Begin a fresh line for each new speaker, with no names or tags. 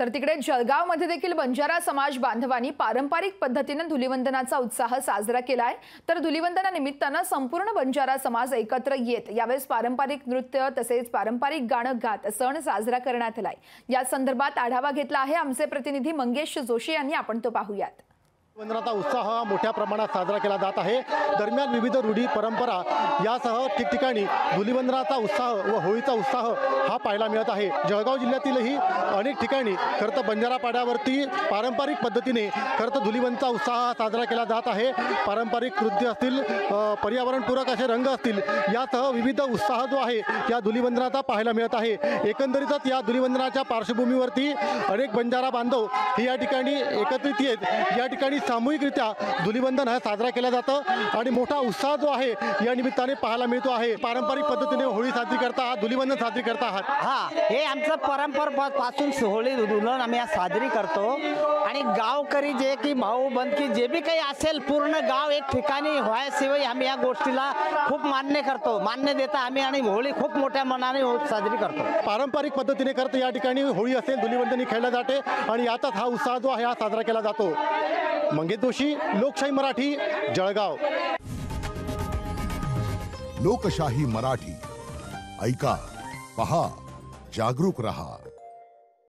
तर तिकडे जळगावमध्ये देखील बंजारा समाज बांधवांनी पारंपरिक पद्धतीने धुलीवंदनाचा उत्साह साजरा केलाय। तर धुलीवंदनानिमित्ताने संपूर्ण बंजारा समाज एकत्र येत यावेळेस पारंपरिक नृत्य तसेच पारंपरिक गाणं गात सण साजरा करण्यात आलाय। या संदर्भात आढावा घेतला आहे आमचे प्रतिनिधी मंगेश जोशी यांनी। आपण तो पाहूयात।
धुलीवंदनाचा उत्साह मोठ्या प्रमाणात साजरा केला जात आहे। दरम्यान विविध रूढी परंपरा यासह ठिकठिकाणी धुलीवंदनाचा उत्साह व होळीचा उत्साह हा पाहायला मिळत आहे। जळगाव जिल्ह्यातीलही अनेक ठिकाणी खरं तर बंजारा पाड्यावरती पारंपरिक पद्धतीने खरं तर धुलीवंदनाचा उत्साह साजरा केला जात आहे। पारंपरिक नृत्य असतील, पर्यावरणपूरक असे रंग असतील, यासह विविध उत्साह जो आहे या धुलीवंदनाचा पाहायला मिळत आहे। एकंदरीतच या धुलीवंदनाच्या पार्श्वभूमीवरती अनेक बंजारा बांधव हे या ठिकाणी एकत्रित येत या ठिकाणी सामूहिकरित्या धुलीवंदन हा साजरा केला जातं आणि मोठा उत्साह जो आहे या निमित्ताने पाहायला मिळतो आहे। पारंपरिक पद्धतीने होळी साजरी करता आहात, धुलीवंदन साजरी करता आहात।
हे आमचं परंपरेपासून होळी धुलीवंदन आम्ही साजरी करतो आणि गावकरी जे की भाऊ बंधकी जे बी काही असेल पूर्ण गाव एक ठिकाणी व्हायशिवाय आम्ही या गोष्टीला खूप मान्य देता आम्ही आणि होळी खूप मोठ्या मनाने साजरी करतो।
पारंपरिक पद्धतीने करता या ठिकाणी होळी असेल, धुलीवंदन खेळले जाते आणि यातच हा उत्साह जो आहे हा साजरा केला जातो। मंगेश जोशी, लोकशाही मराठी, जळगाव।
लोकशाही मराठी ऐका, पहा, जागरूक रहा।